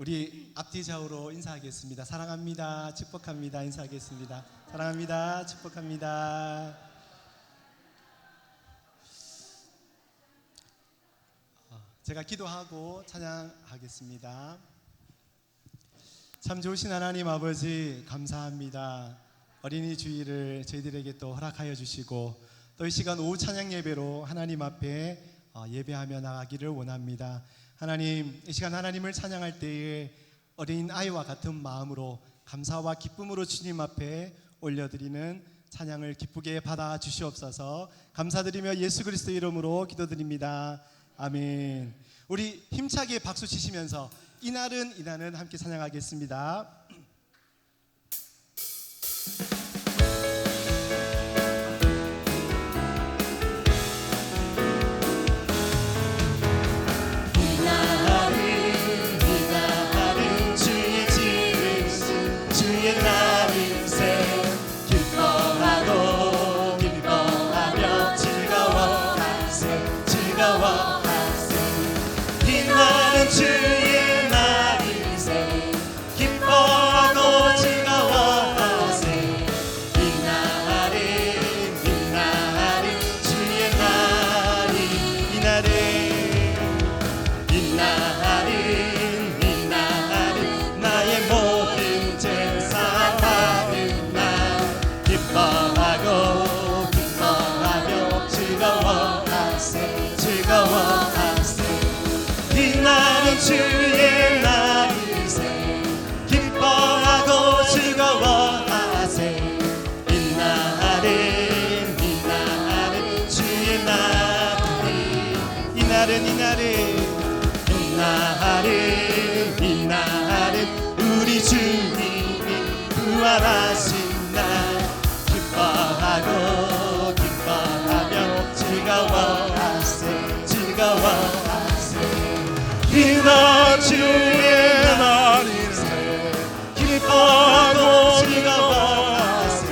우리 앞뒤 좌우로 인사하겠습니다. 사랑합니다. 축복합니다. 인사하겠습니다. 사랑합니다. 축복합니다. 제가 기도하고 찬양하겠습니다. 참 좋으신 하나님 아버지 감사합니다. 어린이 주일을 저희들에게 또 허락하여 주시고 또 이 시간 오후 찬양 예배로 하나님 앞에 예배하며 나가기를 원합니다. 하나님, 이 시간 하나님을 찬양할 때에 어린 아이와 같은 마음으로 감사와 기쁨으로 주님 앞에 올려드리는 찬양을 기쁘게 받아 주시옵소서. 감사드리며 예수 그리스도 이름으로 기도드립니다. 아멘. 우리 힘차게 박수 치시면서 이날은 함께 찬양하겠습니다. 주의 날이세 기뻐하고 즐거워하세 이날은 주의 날이 이날은 나의 모든 죄 사하는 날 기뻐하고 즐거워하세 이날은 주의 날이세 기뻐하고 즐거워하세 이날은 주의 날이 이날은 우리 주님이 부활하신 날 기뻐하며 즐거워하세 이날 주의 날이세 기뻐하고 즐거워하세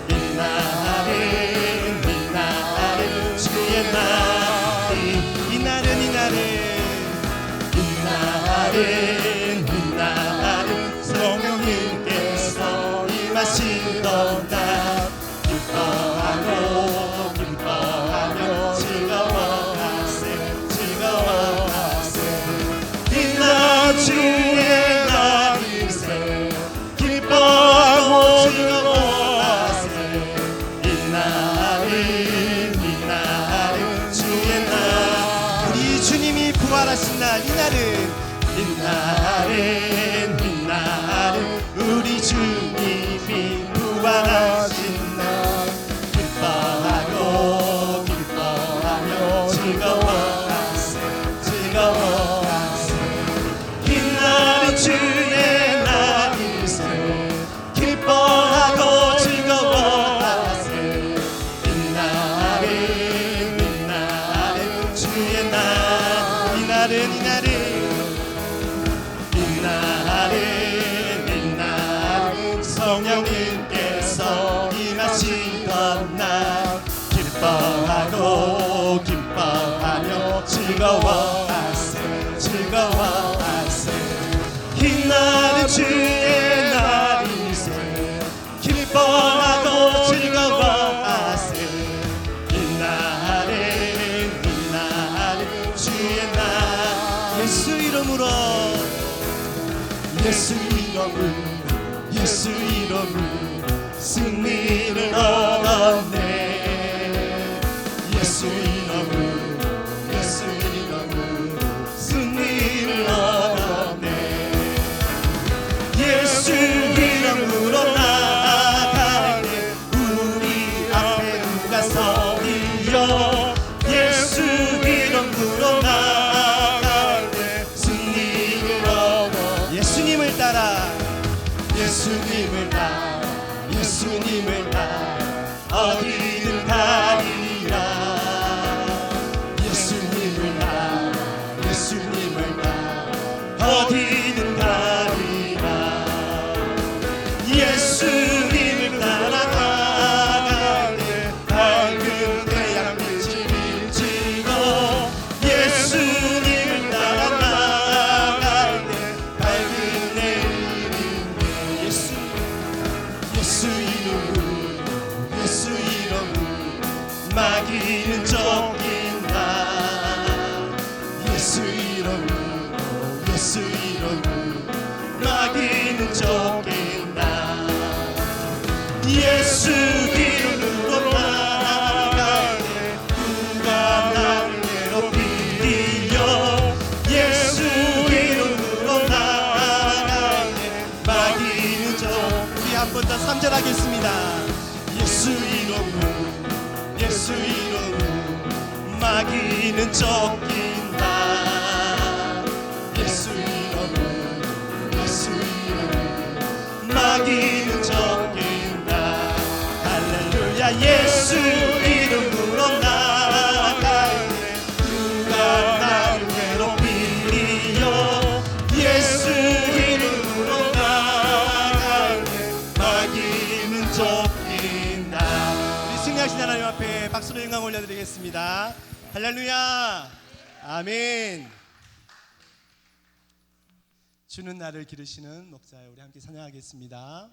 이날은 주의 날이 이날은 성령님께서 임하시던 날 기뻐하며 즐거워하세 이날 주의 날이세 기뻐하고 즐거워하세 이날은 주의 날 우리 주님이 부활하신 날 이날은 우리 주님이 부활하신 날 기뻐하며 즐거워하세 이날은 주의 날이세 기뻐하고 즐거워하세 이날은 주의 날 이날은 성령님께서 임하시던 날 기뻐하며 즐거워하세 이날은 주의 날이세 기뻐하고 즐거워하세 이날은 주의 날 예수 이름으로 승리를 얻었네 예수 이름으로 승리를 얻었네 예수 이름으로 나아갈 때 우리 앞에 누가 서리요 예수 이름으로 나아갈 때 승리를 얻어 예수님을 따라 어디든 가리라 예수님을 따라 어디든 가리라 예수님을 따라가갈 때 밝은 태양빛이 비치고 예수님을 따라가갈 때 예수 이름으로 마귀는 쫓긴다. 예수 이름으로 나아가네 누가 나를 괴롭히려. 예수 이름으로 나아가네 마귀는 우리 한 번 더 3절 하겠습니다. 예수 이름으로 예수 이름으로 마귀는 쫓긴다. 예수 이름으로 예수 이름으로 마귀는 쫓긴다. 할렐루야. 예수 이름으로 나아가네 누가 나를 괴롭히려. 예수 이름으로 나아가네 마귀는 쫓긴다. 우리 승리하신 하나님 앞에 박수로 영광 올려드리겠습니다. 할렐루야. 아멘. 주는 나를 기르시는 목자여, 우리 함께 찬양하겠습니다.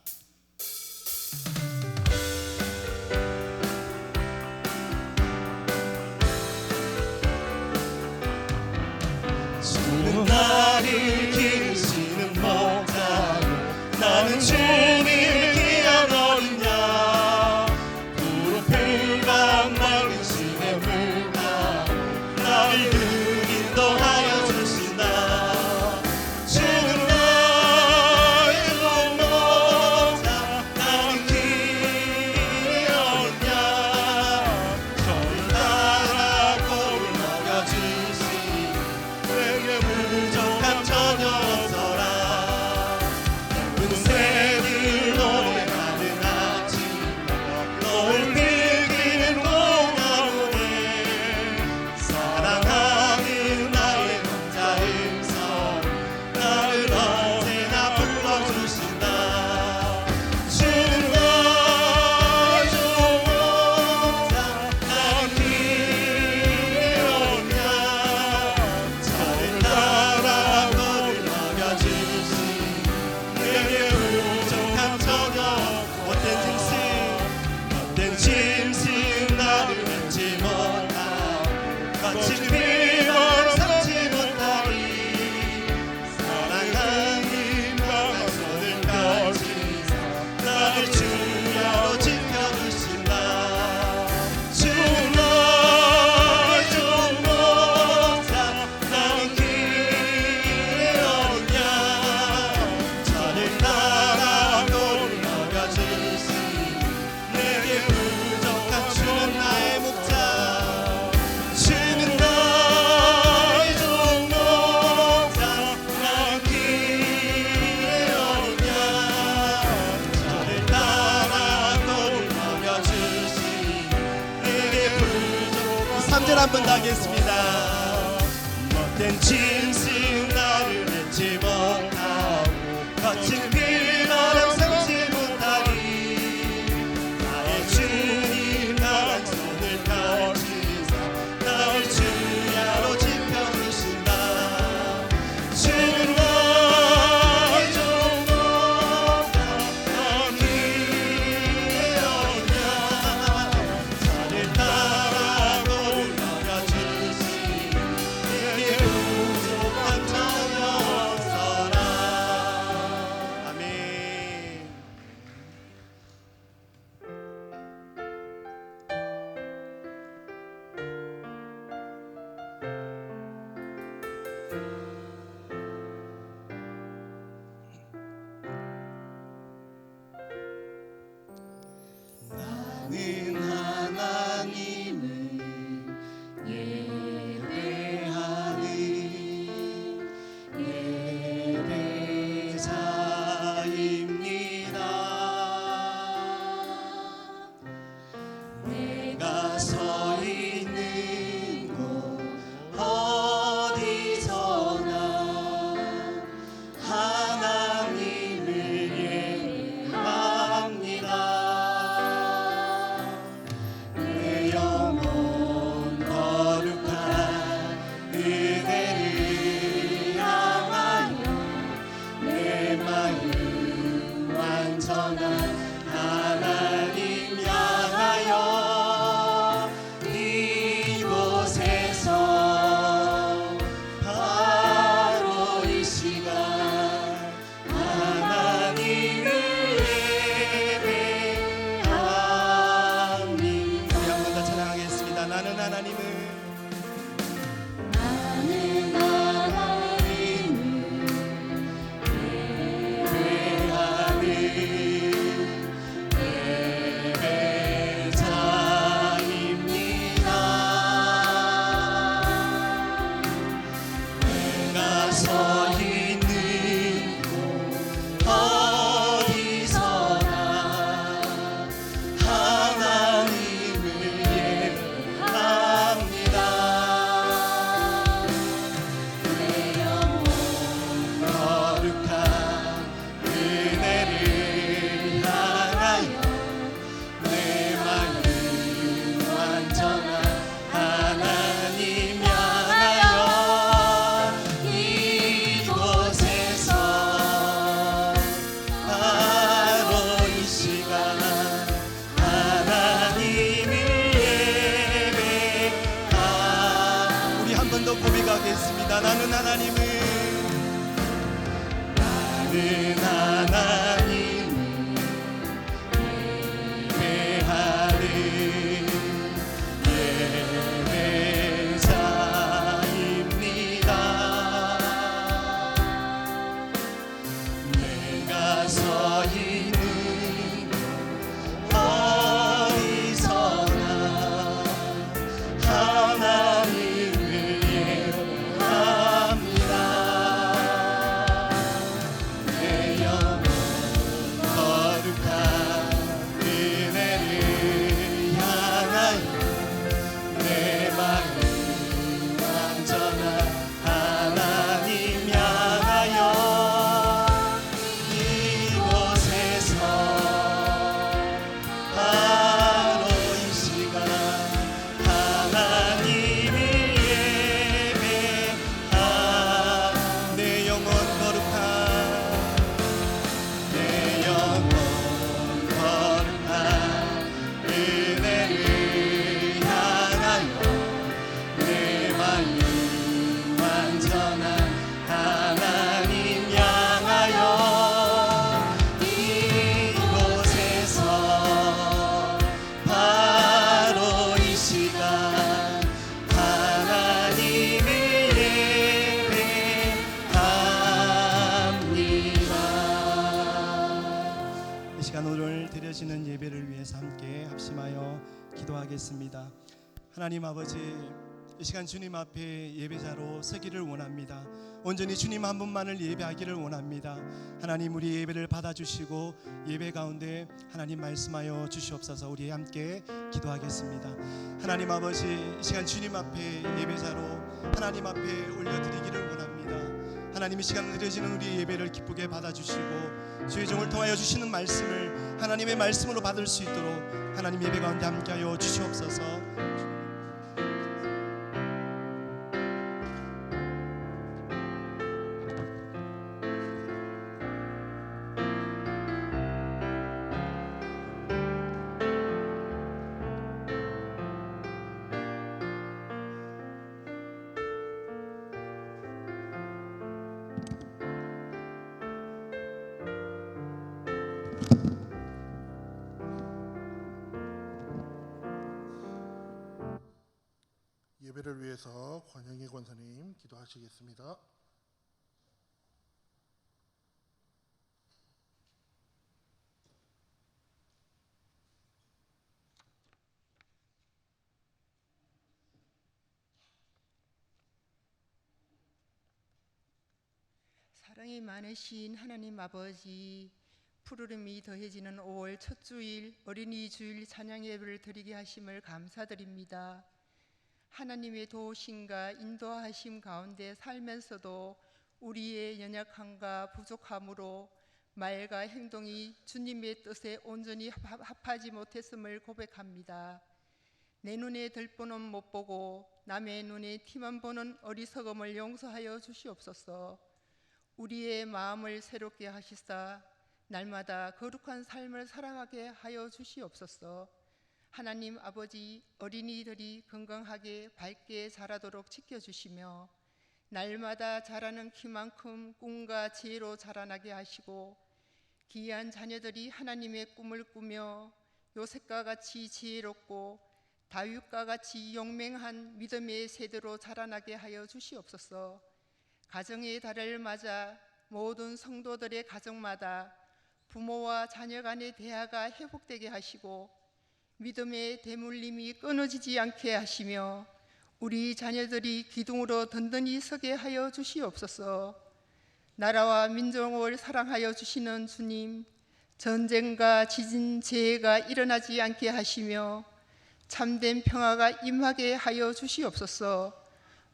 주는 나를 기르시는 목자여 나는 주님을 귀한 어린 양. 푸른 풀과 맑은 시냇물 나를 늘 인도하여 주신다. 주는 나의 목자 나는 귀한 어린 양. 저를 따라 골을 먹여주시니 내게 부족함 전혀 없어라. 예쁜 새들 노래하는 아침 너를 즐기는 공화로에 사랑하는 나의 목자 음성 나를 언제나 불러주신다. 주는 나의 좋은 목자 나는 귀한 양. 저를 따라 너를 먹여주시니 내게 부족함 전혀 없고. 못된 짐승 나를 맺지 못하고 거친 비바람 삼지 못하리. 사랑하는 강한 손을 펴시사 나를 주야로 지켜주신다. 주는 나의 좋은 목자 나는 귀한 어린 양. 저를 따라 골을 먹여주시니 내게 부족한 주는 나의 목자. 주는 나의 좋은 목자 나는 귀한 어린 양. 저를 따라 골을 먹여주시니 내게 부족한 3절 한 번 더 하겠습니다. 못된 짐승 나를 맺지 못하고 거친 비바람 삼지 못하리. 나의 주님 강한 손을 펴시사 나를 주야로 지켜주신다. 주는 나의 좋은 목자 나는 귀한 어린 양. 저를 따라 골을 먹여주시니 하나님 예배하는 예배자입니다. 내가 서 있는 어디서나 하나님을 예배합니다. 내 영혼 거룩한 은혜를 향하여 내 마음 완전한 하나님 향하여 이곳에서 바로 이 시간 하나님을 예배하 내 영혼 거룩한 내 영혼 거룩한 은혜를 향하여 내 마음 완전한 하나님 향하여 이곳에서 바로 이 시간 하나님을 예배합니다. 이 시간 오늘 드려지는 예배를 위해서 함께 합심하여 기도하겠습니다. 하나님 아버지, 이 시간 주님 앞에 예배자로 서기를 원합니다. 온전히 주님 한 분만을 예배하기를 원합니다. 하나님, 우리 예배를 받아주시고 예배 가운데 하나님 말씀하여 주시옵소서. 우리 함께 기도하겠습니다. 하나님 아버지, 이 시간 주님 앞에 예배자로 하나님 앞에 올려드리기를 원합니다. 하나님, 이 시간 드려지는 우리 예배를 기쁘게 받아주시고 주의 종을 통하여 주시는 말씀을 하나님의 말씀으로 받을 수 있도록 하나님 예배 가운데 함께하여 주시옵소서. 예배를 위해서 권영희 권사님 기도하시겠습니다. 사랑이 많으신 하나님 아버지, 푸르름이 더해지는 5월 첫 주일 어린이 주일 찬양 예배를 드리게 하심을 감사드립니다. 하나님의 도우심과 인도하심 가운데 살면서도 우리의 연약함과 부족함으로 말과 행동이 주님의 뜻에 온전히 합하지 못했음을 고백합니다. 내 눈에 들보는 못 보고 남의 눈에 티만 보는 어리석음을 용서하여 주시옵소서. 우리의 마음을 새롭게 하시사 날마다 거룩한 삶을 살아가게 하여 주시옵소서. 하나님 아버지, 어린이들이 건강하게 밝게 자라도록 지켜주시며 날마다 자라는 키만큼 꿈과 지혜로 자라나게 하시고 귀한 자녀들이 하나님의 꿈을 꾸며 요셉과 같이 지혜롭고 다윗과 같이 용맹한 믿음의 세대로 자라나게 하여 주시옵소서. 가정의 달을 맞아 모든 성도들의 가정마다 부모와 자녀 간의 대화가 회복되게 하시고 믿음의 대물림이 끊어지지 않게 하시며 우리 자녀들이 기둥으로 든든히 서게 하여 주시옵소서. 나라와 민족을 사랑하여 주시는 주님, 전쟁과 지진, 재해가 일어나지 않게 하시며 참된 평화가 임하게 하여 주시옵소서.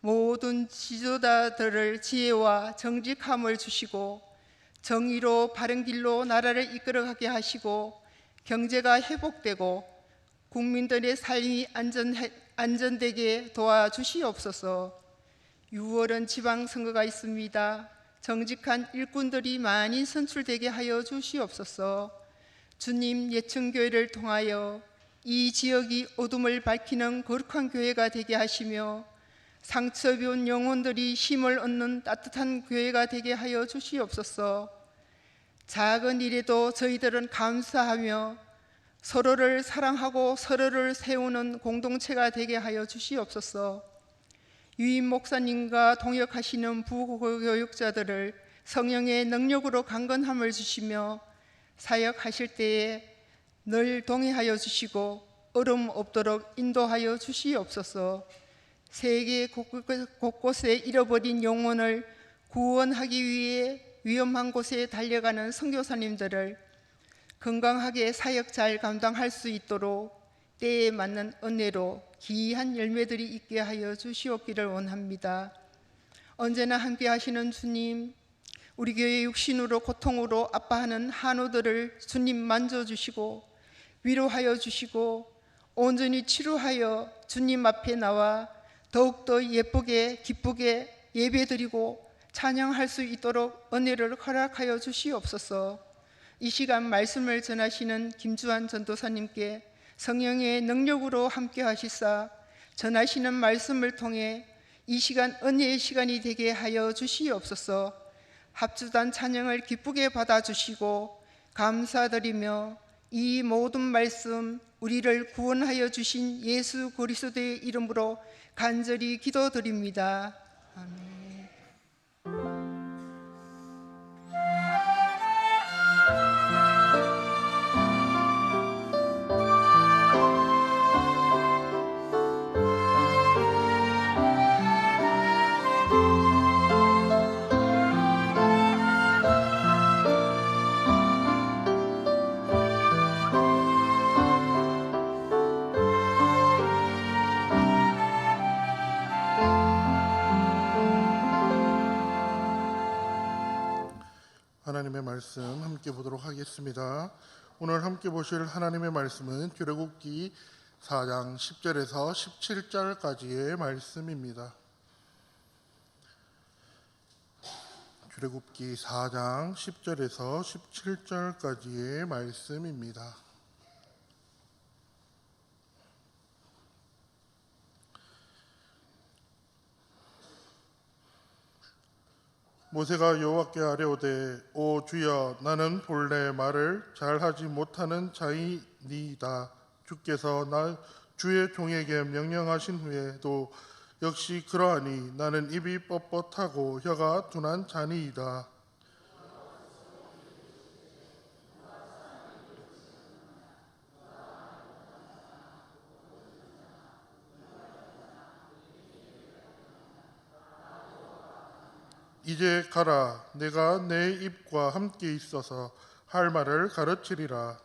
모든 지도자들을 지혜와 정직함을 주시고 정의로 바른 길로 나라를 이끌어가게 하시고 경제가 회복되고 국민들의 삶이 안전되게 도와주시옵소서. 6월은 지방선거가 있습니다. 정직한 일꾼들이 많이 선출되게 하여 주시옵소서. 주님, 예천교회를 통하여 이 지역이 어둠을 밝히는 거룩한 교회가 되게 하시며 상처 입은 영혼들이 힘을 얻는 따뜻한 교회가 되게 하여 주시옵소서. 작은 일에도 저희들은 감사하며 서로를 사랑하고 서로를 세우는 공동체가 되게 하여 주시옵소서. 유임 목사님과 동역하시는 부교육자들을 성령의 능력으로 강건함을 주시며 사역하실 때에 늘 동행하여 주시고 얼음 없도록 인도하여 주시옵소서. 세계 곳곳에 잃어버린 영혼을 구원하기 위해 위험한 곳에 달려가는 선교사님들을 건강하게 사역 잘 감당할 수 있도록 때에 맞는 은혜로 귀한 열매들이 있게 하여 주시옵기를 원합니다. 언제나 함께 하시는 주님, 우리 교회 육신으로 고통으로 아파하는 한우들을 주님 만져주시고 위로하여 주시고 온전히 치료하여 주님 앞에 나와 더욱더 예쁘게 기쁘게 예배드리고 찬양할 수 있도록 은혜를 허락하여 주시옵소서. 이 시간 말씀을 전하시는 김주환 전도사님께 성령의 능력으로 함께 하시사 전하시는 말씀을 통해 이 시간 은혜의 시간이 되게 하여 주시옵소서. 합주단 찬양을 기쁘게 받아주시고 감사드리며 이 모든 말씀 우리를 구원하여 주신 예수 그리스도의 이름으로 간절히 기도드립니다. 아멘. 하나님의 말씀 함께 보도록 하겠습니다. 오늘 함께 보실 하나님의 말씀은 출애굽기 4장 10절에서 17절까지의 말씀입니다. 출애굽기 4장 10절에서 17절까지의 말씀입니다. 모세가 여호와께 아뢰오되 오 주여 나는 본래 말을 잘하지 못하는 자이니이다. 주께서 나 주의 종에게 명령하신 후에도 역시 그러하니 나는 입이 뻣뻣하고 혀가 둔한 자니이다. 이제 가라. 내가 내 입과 함께 있어서 할 말을 가르치리라.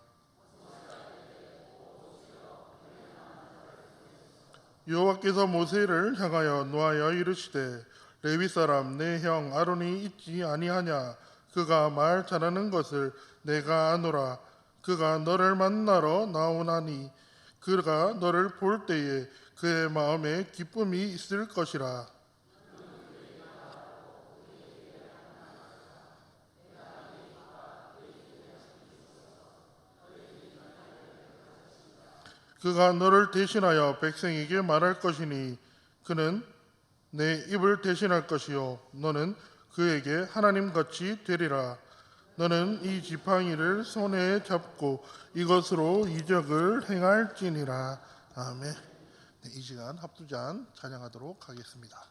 여호와께서 모세를 향하여 노하여 이르시되 레위 사람 내 형 아론이 있지 아니하냐. 그가 말 잘하는 것을 내가 아노라. 그가 너를 만나러 나오나니 그가 너를 볼 때에 그의 마음에 기쁨이 있을 것이라. 그가 너를 대신하여 백성에게 말할 것이니 그는 내 입을 대신할 것이요 너는 그에게 하나님같이 되리라. 너는 이 지팡이를 손에 잡고 이것으로 이적을 행할지니라. 아멘. 네, 이 시간 합두잔 찬양하도록 하겠습니다.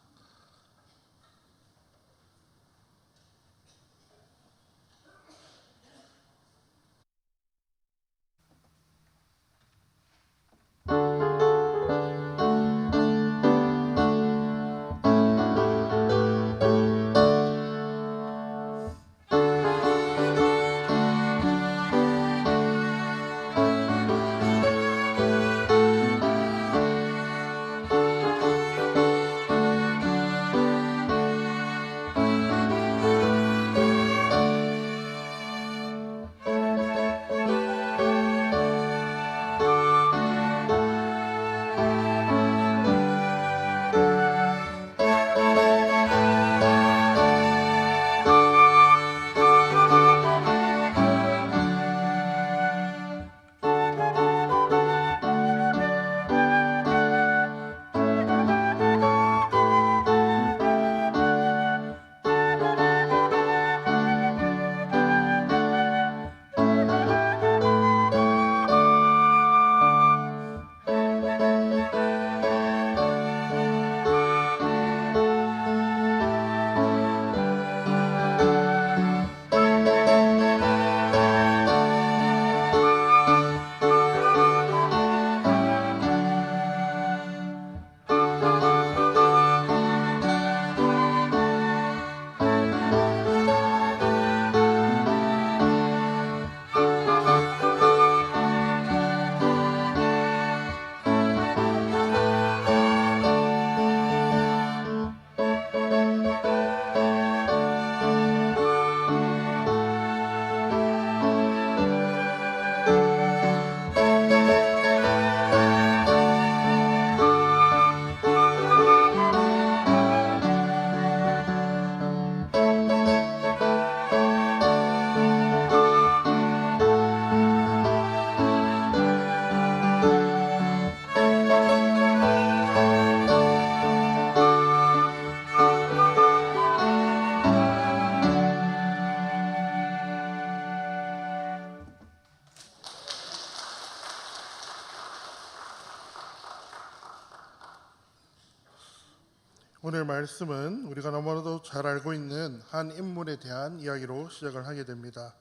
오늘 말씀은 우리가 너무나도 잘 알고 있는 한 인물에 대한 이야기로 시작을 하게 됩니다.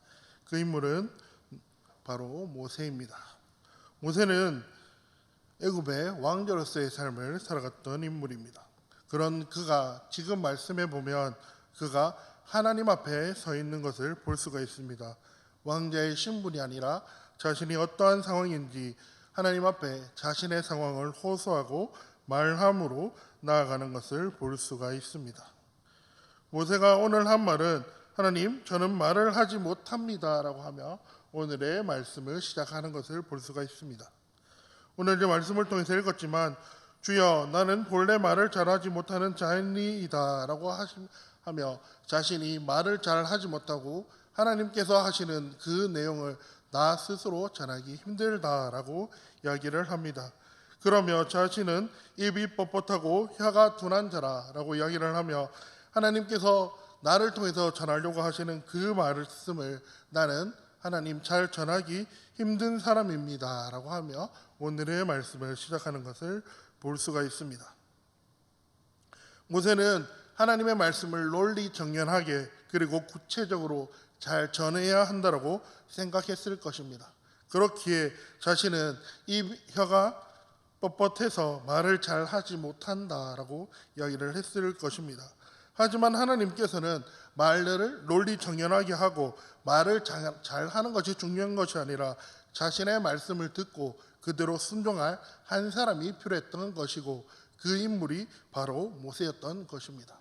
그 인물은 바로 모세입니다. 모세는 애굽의 왕자로서의 삶을 살아갔던 인물입니다. 그런 그가 지금 말씀해 보면 그가 하나님 앞에 서 있는 것을 볼 수가 있습니다. 왕자의 신분이 아니라 자신이 어떠한 상황인지 하나님 앞에 자신의 상황을 호소하고 말함으로 나아가는 것을 볼 수가 있습니다. 모세가 오늘 한 말은 하나님 저는 말을 하지 못합니다 라고 하며 오늘의 말씀을 시작하는 것을 볼 수가 있습니다. 오늘 이 말씀을 통해서 읽었지만 주여 나는 본래 말을 잘하지 못하는 자이다 라고 하며 자신이 말을 잘하지 못하고 하나님께서 하시는 그 내용을 나 스스로 전하기 힘들다라고 이야기를 합니다. 그러며 자신은 입이 뻣뻣하고 혀가 둔한 자라라고 이야기를 하며 하나님께서 나를 통해서 전하려고 하시는 그 말씀을 나는 하나님 잘 전하기 힘든 사람입니다 라고 하며 오늘의 말씀을 시작하는 것을 볼 수가 있습니다. 모세는 하나님의 말씀을 논리정연하게 그리고 구체적으로 잘 전해야 한다라고 생각했을 것입니다. 그렇기에 자신은 이 혀가 뻣뻣해서 말을 잘 하지 못한다라고 이야기를 했을 것입니다. 하지만 하나님께서는 말들을 논리정연하게 하고 말을 잘 하는 것이 중요한 것이 아니라 자신의 말씀을 듣고 그대로 순종할 한 사람이 필요했던 것이고 그 인물이 바로 모세였던 것입니다.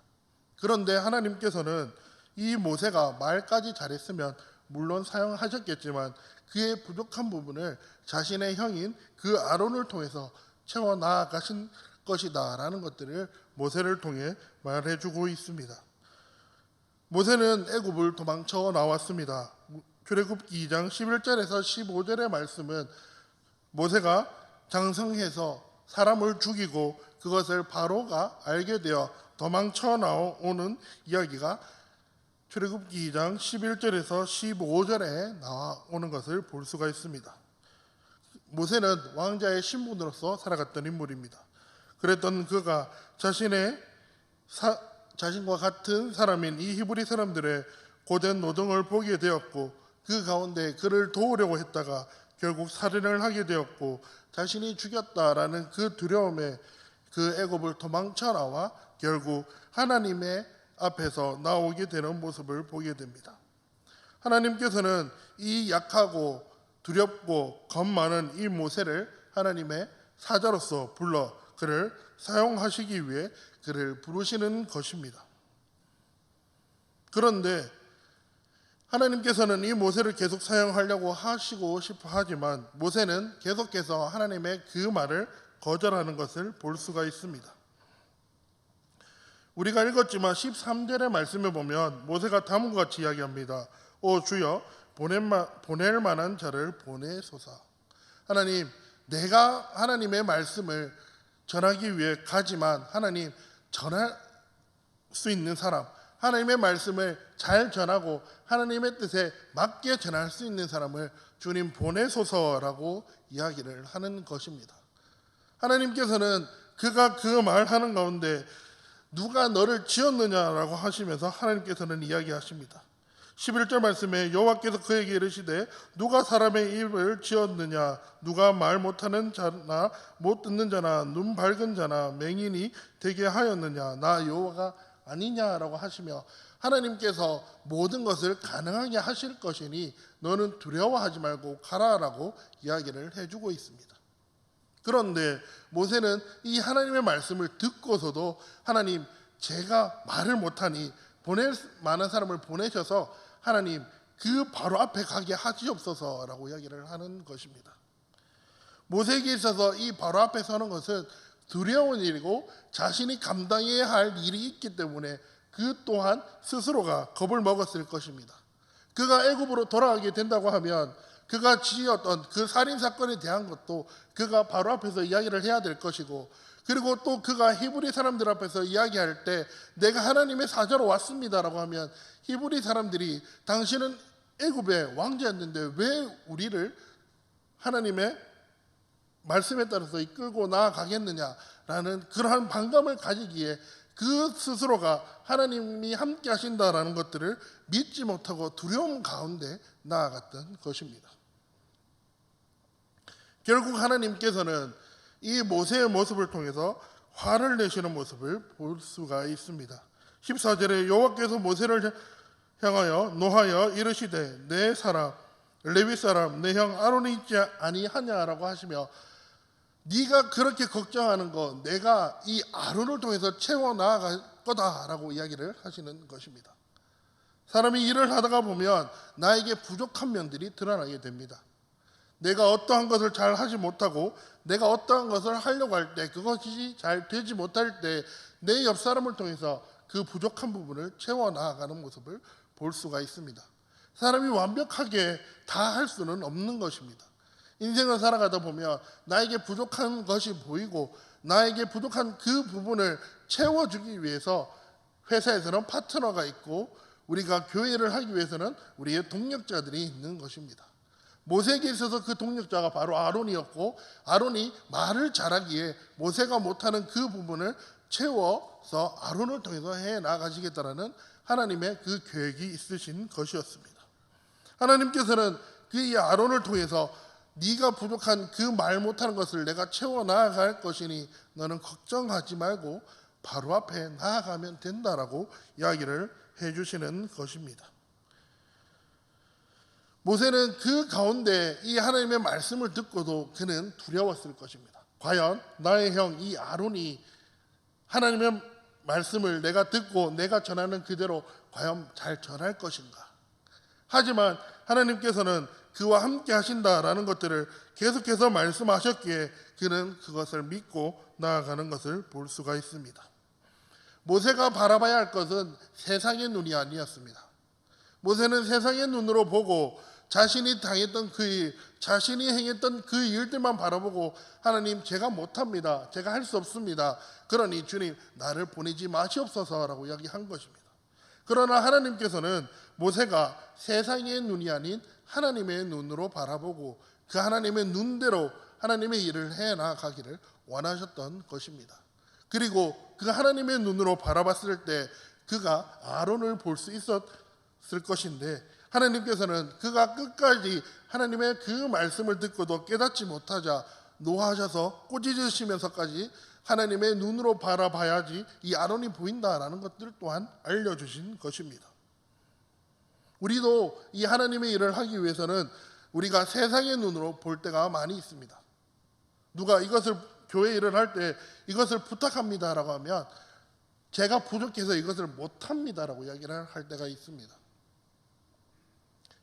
그런데 하나님께서는 이 모세가 말까지 잘했으면 물론 사용하셨겠지만 그의 부족한 부분을 자신의 형인 그 아론을 통해서 채워 나아가신 것이다 라는 것들을 모세를 통해 말해주고 있습니다. 모세는 애굽을 도망쳐 나왔습니다. 출애굽기 2장 11절에서 15절의 말씀은 모세가 장성해서 사람을 죽이고 그것을 바로가 알게 되어 도망쳐 나오는 이야기가 출애굽기 2장 11절에서 15절에 나오는 것을 볼 수가 있습니다. 모세는 왕자의 신분으로서 살아갔던 인물입니다. 그랬던 그가 자신과 같은 사람인 이 히브리 사람들의 고된 노동을 보게 되었고 그 가운데 그를 도우려고 했다가 결국 살인을 하게 되었고 자신이 죽였다라는 그 두려움에 그 애굽을 도망쳐 나와 결국 하나님의 앞에서 나오게 되는 모습을 보게 됩니다. 하나님께서는 이 약하고 두렵고 겁 많은 이 모세를 하나님의 사자로서 불러 그를 사용하시기 위해 그를 부르시는 것입니다. 그런데 하나님께서는 이 모세를 계속 사용하려고 하시고 싶어 하지만 모세는 계속해서 하나님의 그 말을 거절하는 것을 볼 수가 있습니다. 우리가 읽었지만 13절의 말씀에 보면 모세가 다음과 같이 이야기합니다. 오 주여 보낼 만한 자를 보내소서. 하나님 내가 하나님의 말씀을 전하기 위해 가지만 하나님 전할 수 있는 사람 하나님의 말씀을 잘 전하고 하나님의 뜻에 맞게 전할 수 있는 사람을 주님 보내소서라고 이야기를 하는 것입니다. 하나님께서는 그가 그 말하는 가운데 누가 너를 지었느냐라고 하시면서 하나님께서는 이야기하십니다. 11절 말씀에 여호와께서 그에게 이르시되 누가 사람의 입을 지었느냐 누가 말 못하는 자나 못 듣는 자나 눈 밝은 자나 맹인이 되게 하였느냐 나 여호와가 아니냐라고 하시며 하나님께서 모든 것을 가능하게 하실 것이니 너는 두려워하지 말고 가라라고 이야기를 해주고 있습니다. 그런데 모세는 이 하나님의 말씀을 듣고서도 하나님 제가 말을 못하니 보낼 만한 사람을 보내셔서 하나님 그 바로 앞에 가게 하시옵소서라고 이야기를 하는 것입니다. 모세에게 있어서 이 바로 앞에 서는 것은 두려운 일이고 자신이 감당해야 할 일이 있기 때문에 그 또한 스스로가 겁을 먹었을 것입니다. 그가 애굽으로 돌아가게 된다고 하면 그가 지었던 그 살인사건에 대한 것도 그가 바로 앞에서 이야기를 해야 될 것이고 그리고 또 그가 히브리 사람들 앞에서 이야기할 때 내가 하나님의 사자로 왔습니다라고 하면 히브리 사람들이 당신은 애굽의 왕자였는데 왜 우리를 하나님의 말씀에 따라서 이끌고 나아가겠느냐라는 그러한 반감을 가지기에 그 스스로가 하나님이 함께 하신다라는 것들을 믿지 못하고 두려움 가운데 나아갔던 것입니다. 결국 하나님께서는 이 모세의 모습을 통해서 화를 내시는 모습을 볼 수가 있습니다. 14절에 여호와께서 모세를 향하여 노하여 이르시되 내 사람 레위 사람 내 형 아론이 있지 아니하냐라고 하시며, 네가 그렇게 걱정하는 거 내가 이 아론을 통해서 채워 나아갈 거다라고 이야기를 하시는 것입니다. 사람이 일을 하다가 보면 나에게 부족한 면들이 드러나게 됩니다. 내가 어떠한 것을 잘 하지 못하고 내가 어떠한 것을 하려고 할 때 그것이 잘 되지 못할 때 내 옆 사람을 통해서 그 부족한 부분을 채워 나아가는 모습을 볼 수가 있습니다. 사람이 완벽하게 다 할 수는 없는 것입니다. 인생을 살아가다 보면 나에게 부족한 것이 보이고 나에게 부족한 그 부분을 채워주기 위해서 회사에서는 파트너가 있고 우리가 교회를 하기 위해서는 우리의 동력자들이 있는 것입니다. 모세에게 있어서 그 동력자가 바로 아론이었고, 아론이 말을 잘하기에 모세가 못하는 그 부분을 채워서 아론을 통해서 해나가시겠다라는 하나님의 그 계획이 있으신 것이었습니다. 하나님께서는 그 아론을 통해서 네가 부족한 그 말 못하는 것을 내가 채워 나아갈 것이니 너는 걱정하지 말고 바로 앞에 나아가면 된다라고 이야기를 해주시는 것입니다. 모세는 그 가운데 이 하나님의 말씀을 듣고도 그는 두려웠을 것입니다. 과연 나의 형 이 아론이 하나님의 말씀을 내가 듣고 내가 전하는 그대로 과연 잘 전할 것인가? 하지만 하나님께서는 그와 함께 하신다라는 것들을 계속해서 말씀하셨기에 그는 그것을 믿고 나아가는 것을 볼 수가 있습니다. 모세가 바라봐야 할 것은 세상의 눈이 아니었습니다. 모세는 세상의 눈으로 보고 자신이 당했던 그 일, 자신이 행했던 그 일들만 바라보고 하나님 제가 못합니다. 제가 할 수 없습니다. 그러니 주님 나를 보내지 마시옵소서라고 이야기한 것입니다. 그러나 하나님께서는 모세가 세상의 눈이 아닌 하나님의 눈으로 바라보고 그 하나님의 눈대로 하나님의 일을 해나가기를 원하셨던 것입니다. 그리고 그 하나님의 눈으로 바라봤을 때 그가 아론을 볼 수 있었을 것인데 하나님께서는 그가 끝까지 하나님의 그 말씀을 듣고도 깨닫지 못하자 노하셔서 꾸짖으시면서까지 하나님의 눈으로 바라봐야지 이 아론이 보인다라는 것들 또한 알려주신 것입니다. 우리도 이 하나님의 일을 하기 위해서는 우리가 세상의 눈으로 볼 때가 많이 있습니다. 누가 이것을 교회 일을 할 때 이것을 부탁합니다라고 하면 제가 부족해서 이것을 못합니다라고 이야기를 할 때가 있습니다.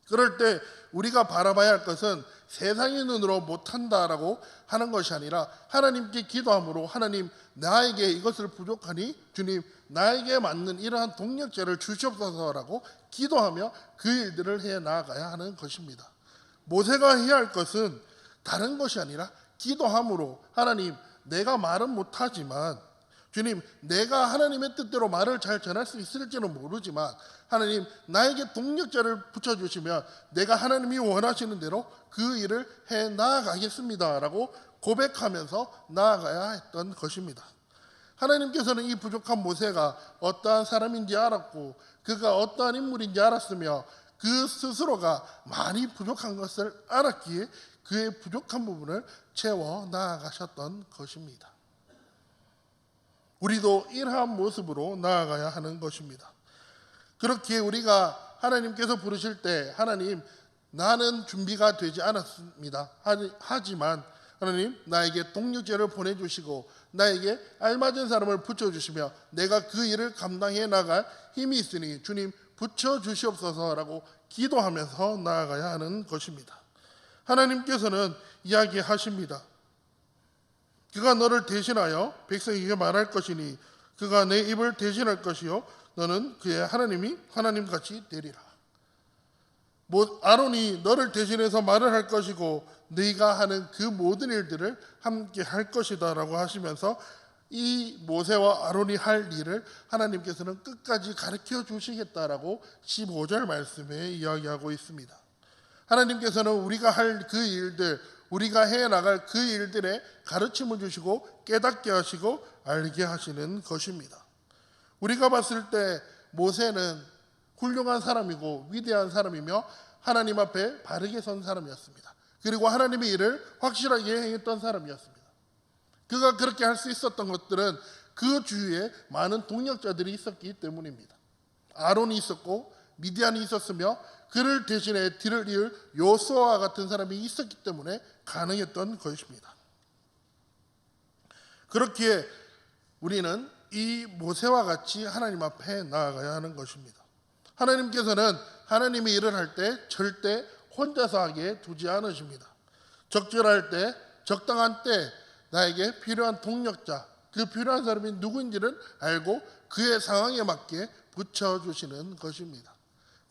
그럴 때 우리가 바라봐야 할 것은 세상의 눈으로 못한다라고 하는 것이 아니라 하나님께 기도함으로 하나님 나에게 이것을 부족하니 주님 나에게 맞는 이러한 동력자를 주시옵소서라고 기도하며 그 일들을 해 나아가야 하는 것입니다. 모세가 해야 할 것은 다른 것이 아니라 기도함으로 하나님 내가 말은 못하지만 주님 내가 하나님의 뜻대로 말을 잘 전할 수 있을지는 모르지만 하나님 나에게 동력자를 붙여주시면 내가 하나님이 원하시는 대로 그 일을 해 나아가겠습니다 라고 고백하면서 나아가야 했던 것입니다. 하나님께서는 이 부족한 모세가 어떠한 사람인지 알았고 그가 어떠한 인물인지 알았으며 그 스스로가 많이 부족한 것을 알았기에 그의 부족한 부분을 채워 나아가셨던 것입니다. 우리도 이러한 모습으로 나아가야 하는 것입니다. 그렇게 우리가 하나님께서 부르실 때 하나님 나는 준비가 되지 않았습니다. 하지만 하나님 나에게 동력자를 보내주시고 나에게 알맞은 사람을 붙여주시며 내가 그 일을 감당해 나갈 힘이 있으니 주님 붙여주시옵소서라고 기도하면서 나아가야 하는 것입니다. 하나님께서는 이야기하십니다. 그가 너를 대신하여 백성에게 말할 것이니 그가 내 입을 대신할 것이요 너는 그의 하나님이 하나님같이 되리라. 아론이 너를 대신해서 말을 할 것이고 네가 하는 그 모든 일들을 함께 할 것이다 라고 하시면서 이 모세와 아론이 할 일을 하나님께서는 끝까지 가르쳐 주시겠다라고 15절 말씀에 이야기하고 있습니다. 하나님께서는 우리가 할 그 일들, 우리가 해나갈 그 일들에 가르침을 주시고 깨닫게 하시고 알게 하시는 것입니다. 우리가 봤을 때 모세는 훌륭한 사람이고 위대한 사람이며 하나님 앞에 바르게 선 사람이었습니다. 그리고 하나님의 일을 확실하게 행했던 사람이었습니다. 그가 그렇게 할 수 있었던 것들은 그 주위에 많은 동력자들이 있었기 때문입니다. 아론이 있었고 미디안이 있었으며 그를 대신해 뒤를 이을 요수아와 같은 사람이 있었기 때문에 가능했던 것입니다. 그렇기에 우리는 이 모세와 같이 하나님 앞에 나아가야 하는 것입니다. 하나님께서는 하나님의 일을 할 때 절대 혼자서 하게 두지 않으십니다. 적절할 때, 적당한 때 나에게 필요한 동력자, 그 필요한 사람이 누구인지를 알고 그의 상황에 맞게 붙여주시는 것입니다.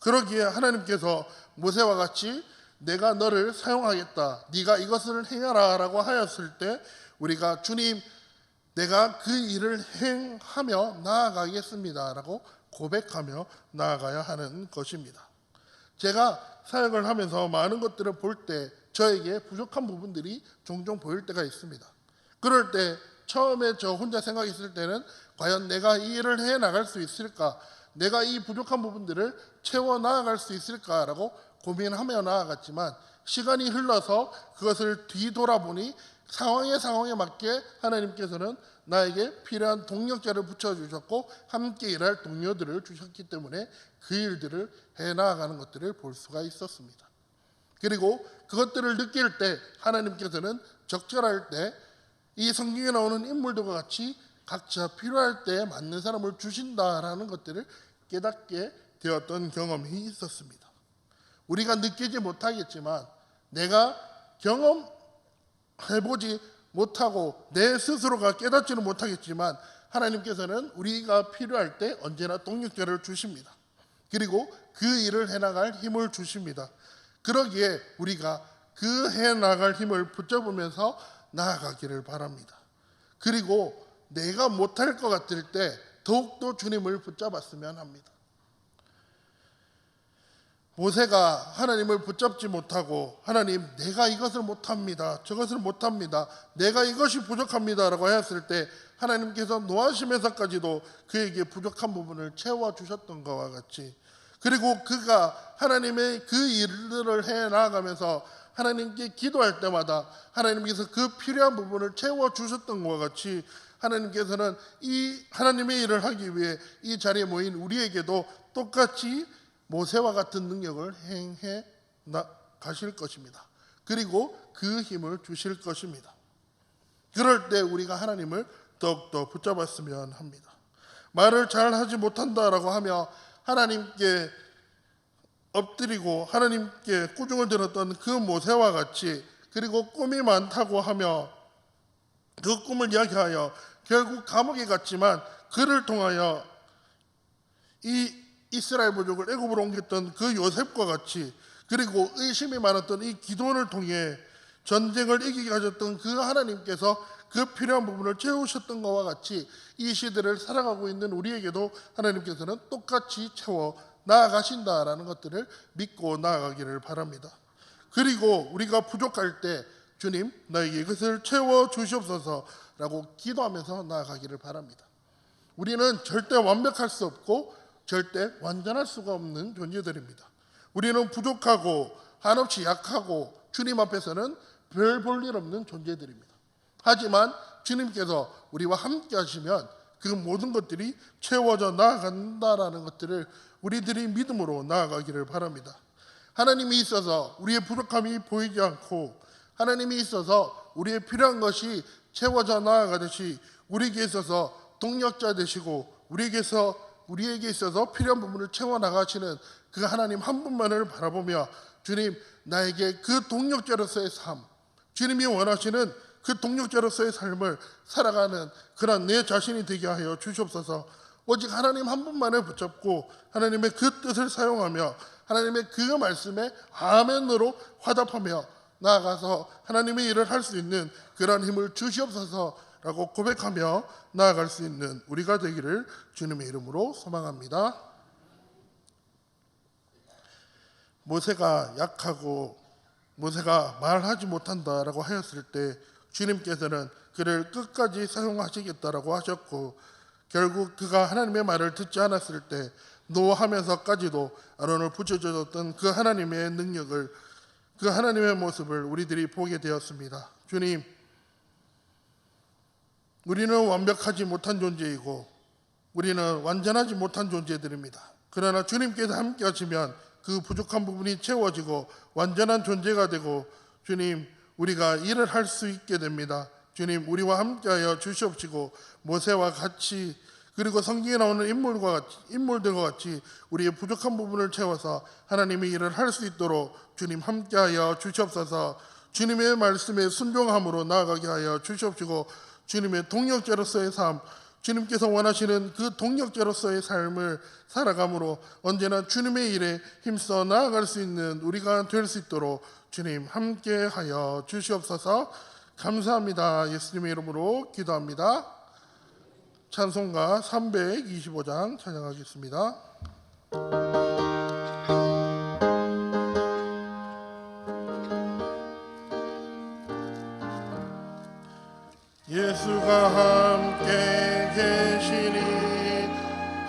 그러기에 하나님께서 모세와 같이 내가 너를 사용하겠다, 네가 이것을 행하라 라고 하였을 때 우리가 주님, 내가 그 일을 행하며 나아가겠습니다 라고 고백하며 나아가야 하는 것입니다. 제가 사역을 하면서 많은 것들을 볼 때 저에게 부족한 부분들이 종종 보일 때가 있습니다. 그럴 때 처음에 저 혼자 생각했을 때는 과연 내가 이 일을 해 나갈 수 있을까, 내가 이 부족한 부분들을 채워 나아갈 수 있을까라고 고민하며 나아갔지만 시간이 흘러서 그것을 뒤돌아보니 상황에 맞게 하나님께서는 나에게 필요한 동력자를 붙여주셨고 함께 일할 동료들을 주셨기 때문에 그 일들을 해나가는 것들을 볼 수가 있었습니다. 그리고 그것들을 느낄 때 하나님께서는 적절할 때 이 성경에 나오는 인물들과 같이 각자 필요할 때 맞는 사람을 주신다라는 것들을 깨닫게 되었던 경험이 있었습니다. 우리가 느끼지 못하겠지만 내가 경험해보지 못하고 내 스스로가 깨닫지는 못하겠지만 하나님께서는 우리가 필요할 때 언제나 동력자를 주십니다. 그리고 그 일을 해나갈 힘을 주십니다. 그러기에 우리가 그 해나갈 힘을 붙잡으면서 나아가기를 바랍니다. 그리고 내가 못할 것 같을 때 더욱더 주님을 붙잡았으면 합니다. 모세가 하나님을 붙잡지 못하고 하나님, 내가 이것을 못합니다, 저것을 못합니다, 내가 이것이 부족합니다 라고 하였을 때 하나님께서 노하시면서까지도 그에게 부족한 부분을 채워주셨던 것과 같이, 그리고 그가 하나님의 그 일들을 해나가면서 하나님께 기도할 때마다 하나님께서 그 필요한 부분을 채워주셨던 것과 같이 하나님께서는 이 하나님의 일을 하기 위해 이 자리에 모인 우리에게도 똑같이 모세와 같은 능력을 행해 가실 것입니다. 그리고 그 힘을 주실 것입니다. 그럴 때 우리가 하나님을 더욱더 붙잡았으면 합니다. 말을 잘 하지 못한다라고 하며 하나님께 엎드리고 하나님께 꾸중을 들었던 그 모세와 같이, 그리고 꿈이 많다고 하며 그 꿈을 이야기하여 결국 감옥에 갔지만 그를 통하여 이 이스라엘 부족을 애굽으로 옮겼던 그 요셉과 같이, 그리고 의심이 많았던 이 기도원을 통해 전쟁을 이기게 하셨던 그 하나님께서 그 필요한 부분을 채우셨던 것과 같이 이 시대를 살아가고 있는 우리에게도 하나님께서는 똑같이 채워 나아가신다라는 것들을 믿고 나아가기를 바랍니다. 그리고 우리가 부족할 때 주님, 나에게 이것을 채워 주시옵소서라고 기도하면서 나아가기를 바랍니다. 우리는 절대 완벽할 수 없고 절대 완전할 수가 없는 존재들입니다. 우리는 부족하고 한없이 약하고 주님 앞에서는 별 볼 일 없는 존재들입니다. 하지만 주님께서 우리와 함께 하시면 그 모든 것들이 채워져 나아간다라는 것들을 우리들이 믿음으로 나아가기를 바랍니다. 하나님이 있어서 우리의 부족함이 보이지 않고 하나님이 있어서 우리의 필요한 것이 채워져 나아가듯이 우리에게 있어서 동력자 되시고 우리에게 있어서 필요한 부분을 채워나가시는 그 하나님 한 분만을 바라보며 주님, 나에게 그 동력자로서의 삶, 주님이 원하시는 그 동력자로서의 삶을 살아가는 그런 내 자신이 되게 하여 주시옵소서. 오직 하나님 한 분만을 붙잡고 하나님의 그 뜻을 사용하며 하나님의 그 말씀에 아멘으로 화답하며 나아가서 하나님의 일을 할 수 있는 그런 힘을 주시옵소서라고 고백하며 나아갈 수 있는 우리가 되기를 주님의 이름으로 소망합니다. 모세가 약하고 모세가 말하지 못한다라고 하였을 때 주님께서는 그를 끝까지 사용하시겠다라고 하셨고, 결국 그가 하나님의 말을 듣지 않았을 때 노하면서까지도 아론을 붙여줬던 그 하나님의 능력을, 그 하나님의 모습을 우리들이 보게 되었습니다. 주님, 우리는 완벽하지 못한 존재이고 우리는 완전하지 못한 존재들입니다. 그러나 주님께서 함께 하시면 그 부족한 부분이 채워지고 완전한 존재가 되고, 주님, 우리가 일을 할 수 있게 됩니다. 주님, 우리와 함께하여 주시옵시고 모세와 같이, 그리고 성경에 나오는 인물들과 같이 우리의 부족한 부분을 채워서 하나님의 일을 할 수 있도록 주님 함께하여 주시옵소서. 주님의 말씀에 순종함으로 나아가게 하여 주시옵시고, 주님의 동력자로서의 삶, 주님께서 원하시는 그 동력자로서의 삶을 살아감으로 언제나 주님의 일에 힘써 나아갈 수 있는 우리가 될 수 있도록 주님 함께하여 주시옵소서. 감사합니다. 예수님의 이름으로 기도합니다. 찬송가 325장 찬양하겠습니다. 예수가 함께 계시니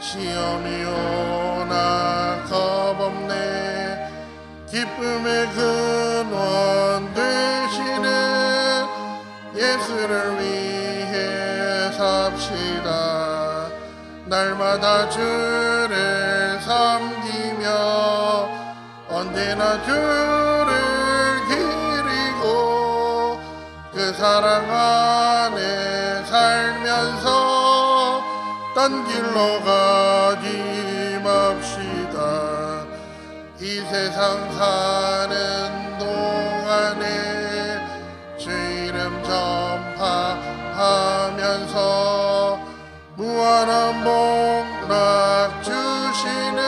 시험이 오나 겁없네. 기쁨의 근원 되시는 예수를 위해 삽시다. 날마다 주를 섬기며 언제나 주를 기리고 그 사랑 안에 살면서 딴 길로 가지 맙시다. 이 세상 사는 동안에 주 이름 전파하면서 무한한 복락 주시는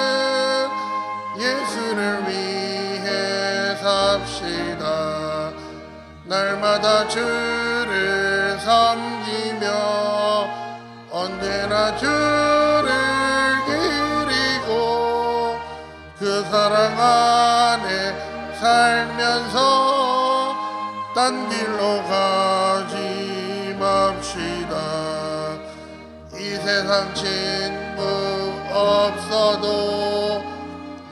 예수를 위해 삽시다. 날마다 주를 섬기며 언제나 주를 기리고 그 사랑 안에 살면서 딴 길로 가지 맙시다. 이 세상 친구 없어도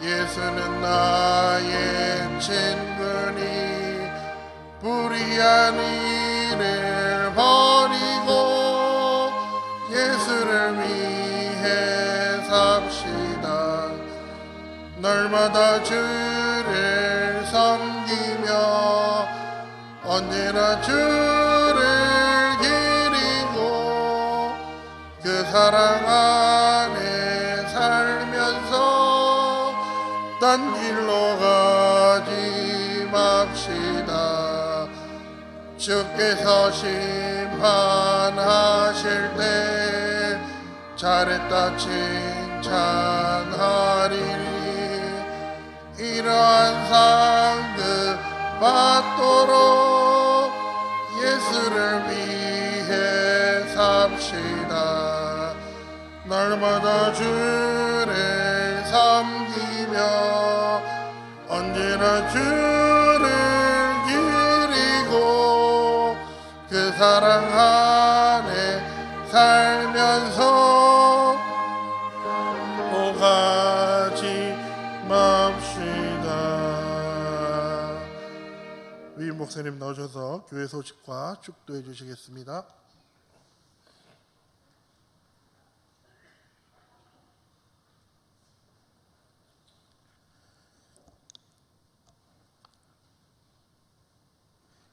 예수는 나의 친구니 불의한 일을 버리고 예수를 위해 삽시다. 날마다 주를 섬기며 언제나 주를 기리고 그 사랑 안에 살면서 딴 길로 가지 맙시다. 주께서 심판하실 때 잘했다 칭찬하리니 이러한 상급 받도록 예수를 위해 삽시다. 날마다 주를 섬기며 언제나 주를 기리고 그 사랑 안에 살면서 오가지 맙시다. 위임 목사님 나오셔서 교회 소식과 축도해 주시겠습니다.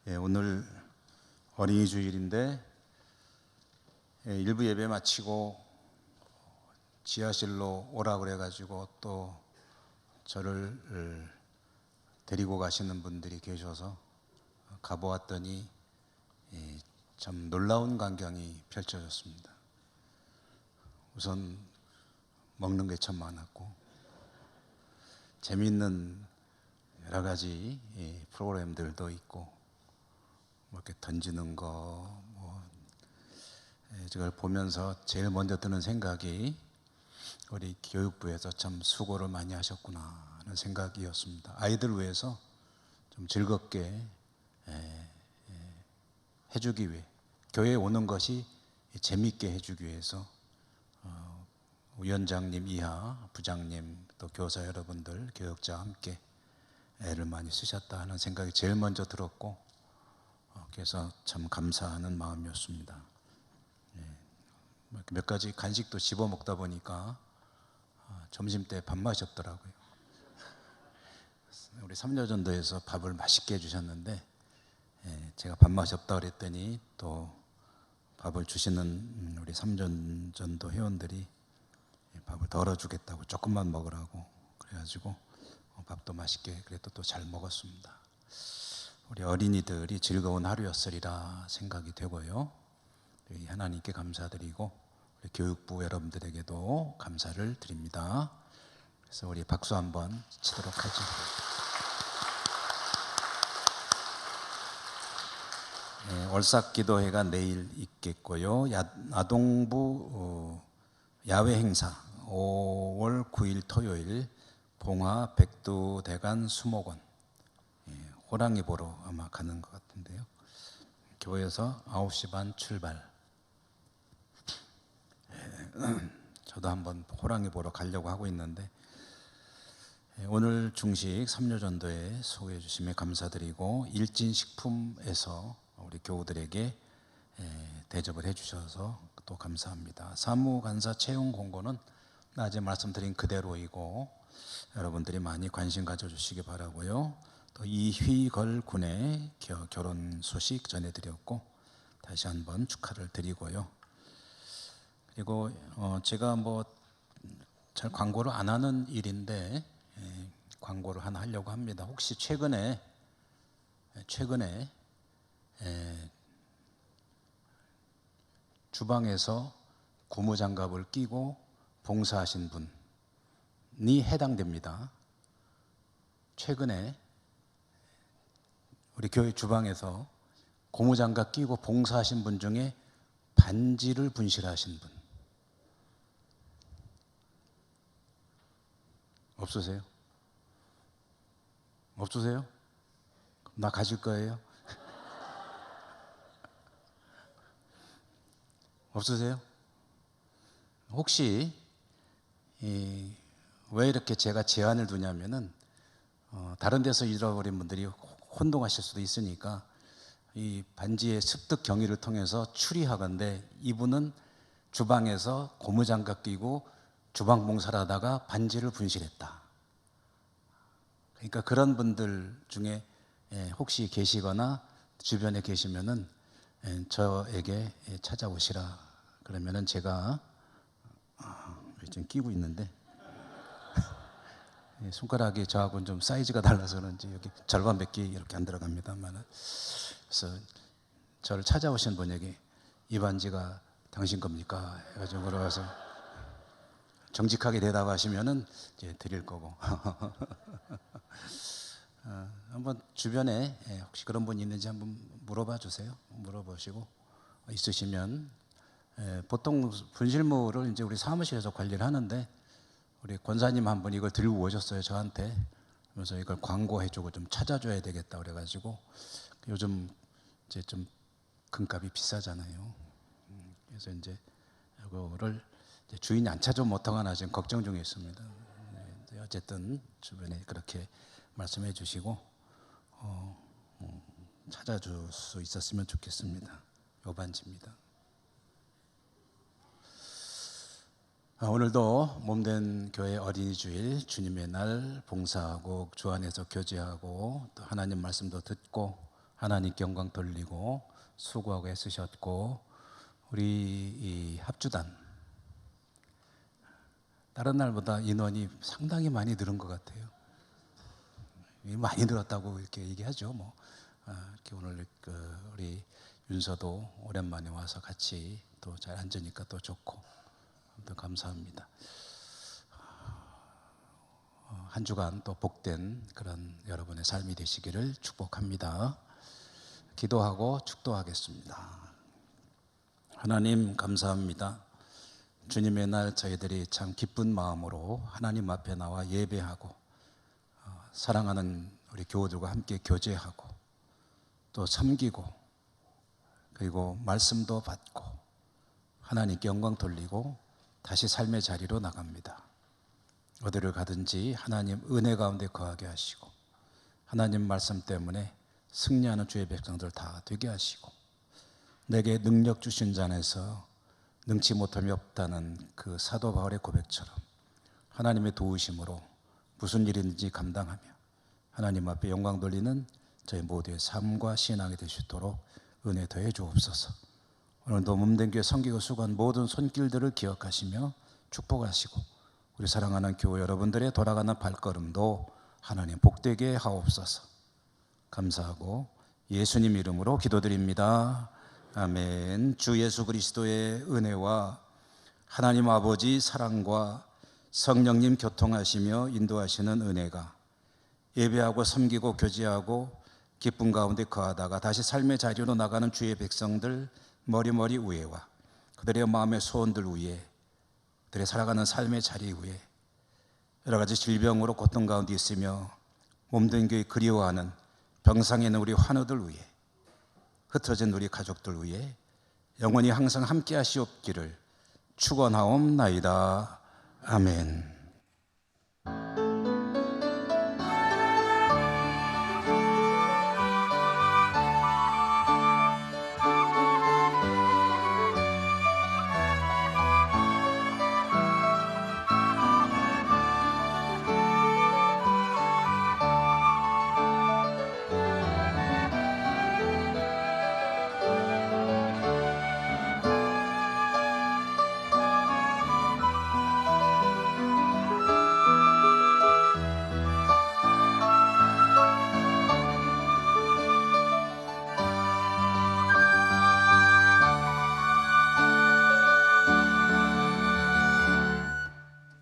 예, 오늘 어린이 주일인데 일부 예배 마치고 지하실로 오라 그래가지고 또 저를 데리고 가시는 분들이 계셔서 가보았더니 참 놀라운 광경이 펼쳐졌습니다. 우선 먹는 게 참 많았고 재미있는 여러 가지 프로그램들도 있고 뭐 이렇게 던지는 거 저걸 보면서 제일 먼저 드는 생각이 우리 교육부에서 참 수고를 많이 하셨구나 하는 생각이었습니다. 아이들 위해서 좀 즐겁게 해주기 위해, 교회에 오는 것이 재미있게 해주기 위해서 위원장님 이하 부장님 또 교사 여러분들 교역자와 함께 애를 많이 쓰셨다 하는 생각이 제일 먼저 들었고 그래서 참 감사하는 마음이었습니다. 몇 가지 간식도 집어 먹다 보니까 점심 때 밥맛이 없더라고요. 우리 삼려전도에서 밥을 맛있게 해주셨는데 제가 밥맛이 없다 그랬더니 또 밥을 주시는 우리 삼전도 회원들이 밥을 덜어주겠다고 조금만 먹으라고 그래가지고 밥도 맛있게 그래도 또 잘 먹었습니다. 우리 어린이들이 즐거운 하루였으리라 생각이 되고요. 하나님께 감사드리고 우리 교육부 여러분들에게도 감사를 드립니다. 그래서 우리 박수 한번 치도록 하죠. 월삭기도회가 내일 있겠고요. 아동부 야외 행사 5월 9일 토요일 봉화 백두대간 수목원 호랑이 보러 아마 가는 것 같은데요. 교회에서 9시 반 출발. 저도 한번 호랑이 보러 가려고 하고 있는데 오늘 중식 삼려전도에 소개해 주심에 감사드리고 일진식품에서 우리 교우들에게 대접을 해주셔서 또 감사합니다. 사무간사 채용 공고는 낮에 말씀드린 그대로이고 여러분들이 많이 관심 가져주시기 바라고요. 또 이휘걸 군의 결혼 소식 전해드렸고 다시 한번 축하를 드리고요. 그리고 제가 뭐 잘 광고를 안 하는 일인데 광고를 하나 하려고 합니다. 혹시 최근에 주방에서 고무장갑을 끼고 봉사하신 분이 해당됩니다. 최근에 우리 교회 주방에서 고무장갑 끼고 봉사하신 분 중에 반지를 분실하신 분 없으세요? 없으세요? 나 가질 거예요? 없으세요? 혹시 왜 이렇게 제가 제한을 두냐면은 다른 데서 잃어버린 분들이 혼동하실 수도 있으니까 이 반지의 습득 경위를 통해서 추리하건대 이분은 주방에서 고무장갑 끼고 주방 봉사를 하다가 반지를 분실했다. 그러니까 그런 분들 중에 혹시 계시거나 주변에 계시면은 저에게 찾아오시라. 그러면은 제가 지금 끼고 있는데 손가락이 저하고는 좀 사이즈가 달라서 그런지 여기 절반밖에 이렇게 안 들어갑니다만, 그래서 저를 찾아오신 분에게 이 반지가 당신 겁니까? 해가지고 물어봐서 정직하게 대답하시면은 이제 드릴 거고. 한번 주변에 혹시 그런 분이 있는지 한번 물어봐 주세요. 물어보시고 있으시면 보통 분실물을 이제 우리 사무실에서 관리를 하는데 우리 권사님 한 분이 이걸 들고 오셨어요 저한테. 그래서 이걸 광고해주고 좀 찾아줘야 되겠다 그래가지고 요즘 이제 좀 금값이 비싸잖아요. 그래서 이제 이거를 이제 주인이 안 찾아오면 어떡하나 지금 걱정 중에 있습니다. 어쨌든 주변에 그렇게 말씀해 주시고 찾아줄 수 있었으면 좋겠습니다. 요 반지입니다. 오늘도 몸된 교회 어린이 주일 주님의 날 봉사하고 주 안에서 교제하고 또 하나님 말씀도 듣고 하나님께 영광 돌리고 수고하고 애쓰셨고 우리 이 합주단 다른 날보다 인원이 상당히 많이 늘은 것 같아요. 많이 늘었다고 이렇게 얘기하죠. 뭐 이렇게 오늘 우리 윤서도 오랜만에 와서 같이 또 잘 앉으니까 또 좋고 또 감사합니다. 한 주간 또 복된 그런 여러분의 삶이 되시기를 축복합니다. 기도하고 축도하겠습니다. 하나님 감사합니다. 주님의 날 저희들이 참 기쁜 마음으로 하나님 앞에 나와 예배하고 사랑하는 우리 교우들과 함께 교제하고 또 섬기고 그리고 말씀도 받고 하나님께 영광 돌리고 다시 삶의 자리로 나갑니다. 어디를 가든지 하나님 은혜 가운데 거하게 하시고 하나님 말씀 때문에 승리하는 주의 백성들 다 되게 하시고 내게 능력 주신 자 안에서 능치 못함이 없다는 그 사도 바울의 고백처럼 하나님의 도우심으로 무슨 일인지 감당하며 하나님 앞에 영광 돌리는 저희 모두의 삶과 신앙이 되시도록 은혜 더해 주옵소서. 오늘도 몸된 교회 섬기고 수고한 모든 손길들을 기억하시며 축복하시고 우리 사랑하는 교회 여러분들의 돌아가는 발걸음도 하나님 복되게 하옵소서. 감사하고 예수님 이름으로 기도드립니다. 아멘. 주 예수 그리스도의 은혜와 하나님 아버지 사랑과 성령님 교통하시며 인도하시는 은혜가 예배하고 섬기고 교제하고 기쁨 가운데 거하다가 다시 삶의 자리로 나가는 주의 백성들 머리머리 위에와 그들의 마음의 소원들 위에 그들의 살아가는 삶의 자리 위에 여러 가지 질병으로 고통 가운데 있으며 몸된 교회 그리워하는 병상에 있는 우리 환우들 위에 흩어진 우리 가족들 위에 영원히 항상 함께 하시옵기를 축원하옵나이다. 아멘.